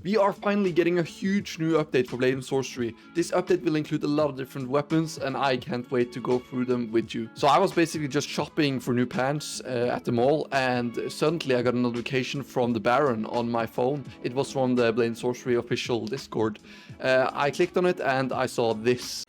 We are finally getting a huge new update for Blade and Sorcery. This update will include a lot of different weapons and I can't wait to go through them with you. So I was basically just shopping for new pants at the mall, and suddenly I got a notification from the Baron on my phone. It was from the Blade and Sorcery official Discord. I clicked on it and I saw this.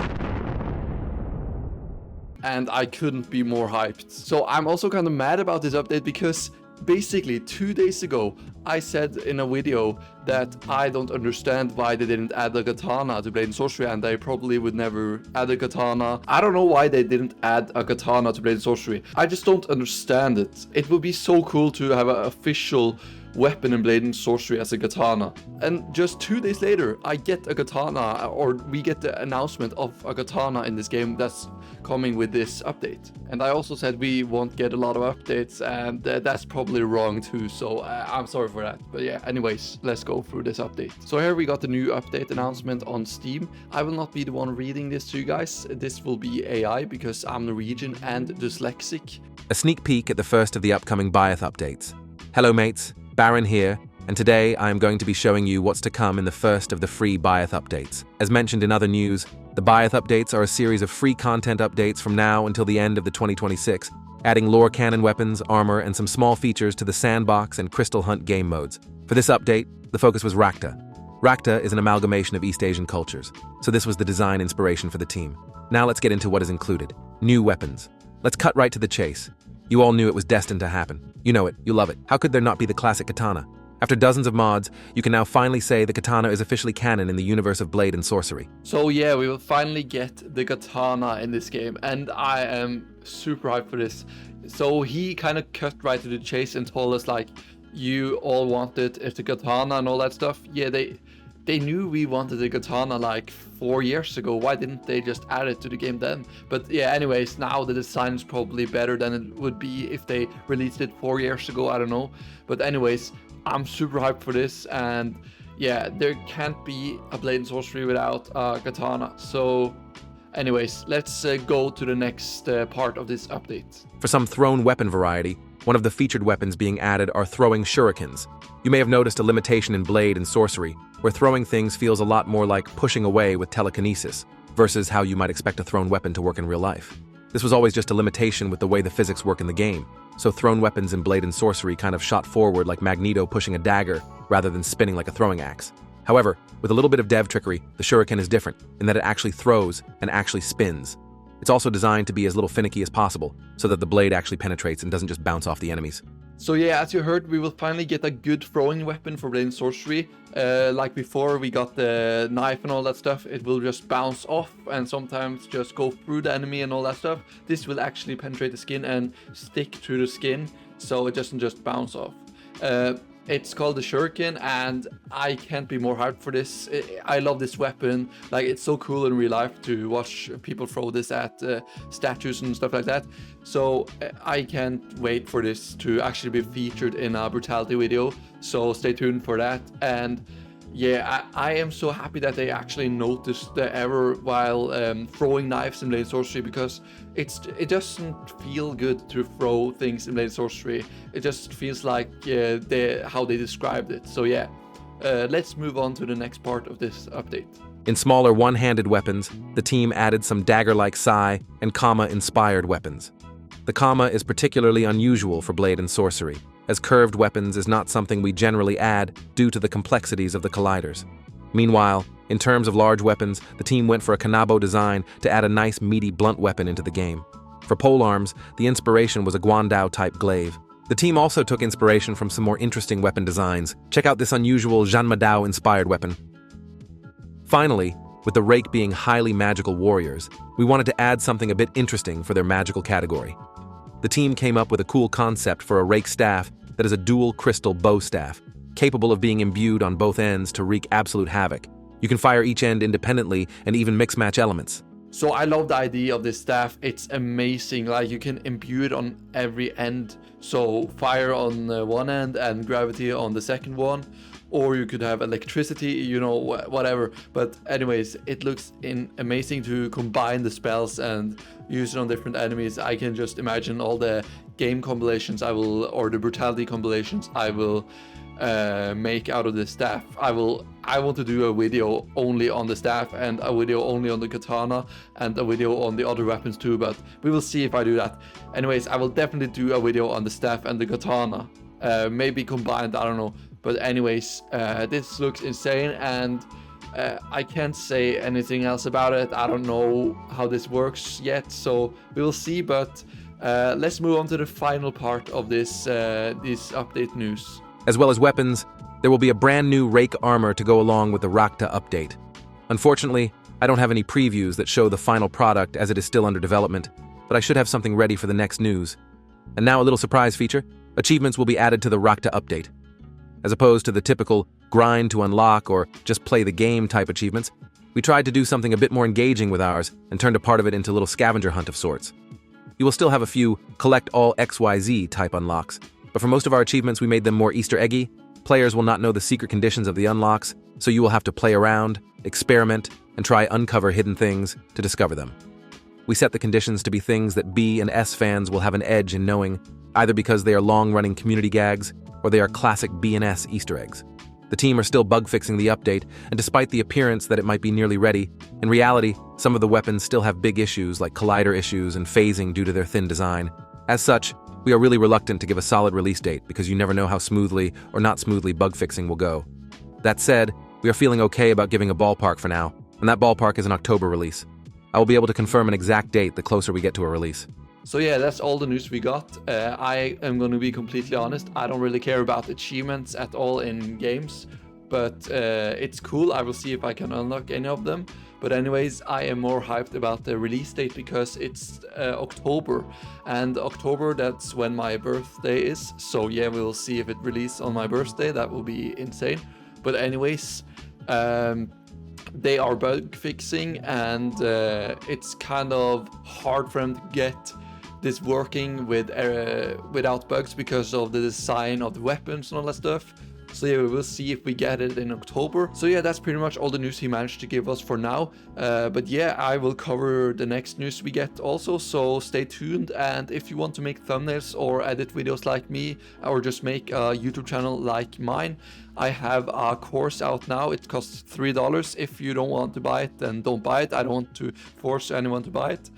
And I couldn't be more hyped. So I'm also kind of mad about this update because basically 2 days ago I said in a video that I don't understand why they didn't add a katana to Blade and Sorcery, and they probably would never add a katana. I don't know why they didn't add a katana to Blade and Sorcery. I just don't understand it. It would be so cool to have an official weapon in Blade and Sorcery as a katana. And just 2 days later, I get a katana, or we get the announcement of a katana in this game that's coming with this update. And I also said we won't get a lot of updates, and that's probably wrong too, so I'm sorry for that. But yeah, anyways, let's go through this update. So here we got the new update announcement on Steam. I will not be the one reading this to you guys. This will be AI because I'm Norwegian and dyslexic. A sneak peek at the first of the upcoming Bioth updates. Hello mates, Baron here, and today I am going to be showing you what's to come in the first of the free Bioth updates. As mentioned in other news, the Bioth updates are a series of free content updates from now until the end of the 2026, adding lore canon weapons, armor, and some small features to the Sandbox and Crystal Hunt game modes. For this update, the focus was Rakta. Rakta is an amalgamation of East Asian cultures, so this was the design inspiration for the team. Now let's get into what is included. New weapons. Let's cut right to the chase. You all knew it was destined to happen. You know it, you love it. How could there not be the classic katana? After dozens of mods, you can now finally say the katana is officially canon in the universe of Blade and Sorcery. So yeah, we will finally get the katana in this game, and I am super hyped for this. So he kind of cut right to the chase and told us like, you all wanted the katana and all that stuff. Yeah, they knew we wanted the katana like 4 years ago. Why didn't they just add it to the game then? But yeah, anyways, now the design is probably better than it would be if they released it 4 years ago. I don't know. But anyways, I'm super hyped for this, and yeah, there can't be a Blade and Sorcery without a katana. So anyways, let's go to the next part of this update. For some thrown weapon variety, one of the featured weapons being added are throwing shurikens. You may have noticed a limitation in Blade and Sorcery, where throwing things feels a lot more like pushing away with telekinesis, versus how you might expect a thrown weapon to work in real life. This was always just a limitation with the way the physics work in the game, so thrown weapons in Blade and Sorcery kind of shot forward like Magneto pushing a dagger rather than spinning like a throwing axe. However, with a little bit of dev trickery, the Shuriken is different in that it actually throws and actually spins. It's also designed to be as little finicky as possible, so that the blade actually penetrates and doesn't just bounce off the enemies. So yeah, as you heard, we will finally get a good throwing weapon for Blade and Sorcery. Like before, we got the knife and all that stuff. It will just bounce off and sometimes just go through the enemy and all that stuff. This will actually penetrate the skin and stick to the skin, so it doesn't just bounce off. It's called the Shuriken, and I can't be more hyped for this. I love this weapon. Like, it's so cool in real life to watch people throw this at statues and stuff like that. So I can't wait for this to actually be featured in a brutality video. So stay tuned for that. And yeah, I am so happy that they actually noticed the error while throwing knives in Blade and Sorcery, because it doesn't feel good to throw things in Blade and Sorcery. It just feels like how they described it. So yeah, let's move on to the next part of this update. In smaller one-handed weapons, the team added some dagger-like sai and Kama-inspired weapons. The Kama is particularly unusual for Blade and Sorcery, as curved weapons is not something we generally add due to the complexities of the colliders. Meanwhile, in terms of large weapons, the team went for a Kanabo design to add a nice meaty blunt weapon into the game. For polearms, the inspiration was a Guandao-type glaive. The team also took inspiration from some more interesting weapon designs. Check out this unusual Janmadao-inspired weapon. Finally, with the rake being highly magical warriors, we wanted to add something a bit interesting for their magical category. The team came up with a cool concept for a rake staff that is a dual crystal bow staff, capable of being imbued on both ends to wreak absolute havoc. You can fire each end independently and even mix-match elements. So I love the idea of this staff. It's amazing. Like, you can imbue it on every end. So fire on one end and gravity on the second one. Or you could have electricity, you know, whatever. But anyways, it looks amazing to combine the spells and use it on different enemies. I can just imagine all the game compilations or the brutality compilations I will make out of the staff. I want to do a video only on the staff and a video only on the katana and a video on the other weapons too, but we will see if I do that. Anyways, I will definitely do a video on the staff and the katana, maybe combined, I don't know. But anyways, this looks insane, and I can't say anything else about it. I don't know how this works yet, so we will see. But let's move on to the final part of this update news. As well as weapons, there will be a brand new Rake armor to go along with the Rakta update. Unfortunately, I don't have any previews that show the final product as it is still under development, but I should have something ready for the next news. And now a little surprise feature: achievements will be added to the Rakta update. As opposed to the typical grind to unlock or just play the game type achievements, we tried to do something a bit more engaging with ours and turned a part of it into a little scavenger hunt of sorts. You will still have a few collect all XYZ type unlocks, but for most of our achievements we made them more Easter eggy. Players will not know the secret conditions of the unlocks, so you will have to play around, experiment, and try uncover hidden things to discover them. We set the conditions to be things that B and S fans will have an edge in knowing, either because they are long-running community gags or they are classic B and S Easter eggs. The team are still bug-fixing the update, and despite the appearance that it might be nearly ready, in reality, some of the weapons still have big issues like collider issues and phasing due to their thin design. As such, we are really reluctant to give a solid release date because you never know how smoothly or not smoothly bug-fixing will go. That said, we are feeling okay about giving a ballpark for now, and that ballpark is an October release. I will be able to confirm an exact date the closer we get to a release. So yeah, that's all the news we got. I am going to be completely honest. I don't really care about achievements at all in games, but it's cool. I will see if I can unlock any of them. But anyways, I am more hyped about the release date because it's October. And October, that's when my birthday is. So yeah, we will see if it releases on my birthday. That will be insane. But anyways, they are bug fixing, and it's kind of hard for them to get this working with without bugs because of the design of the weapons and all that stuff. So yeah, we will see if we get it in October. So yeah, that's pretty much all the news he managed to give us for now. But yeah, I will cover the next news we get also, so stay tuned. And if you want to make thumbnails or edit videos like me, or just make a YouTube channel like mine, I have a course out now. It costs $3. If you don't want to buy it, then don't buy it. I don't want to force anyone to buy it.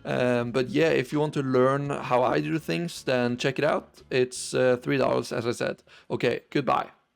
But yeah, if you want to learn how I do things, then check it out. It's $3, as I said. Okay, goodbye.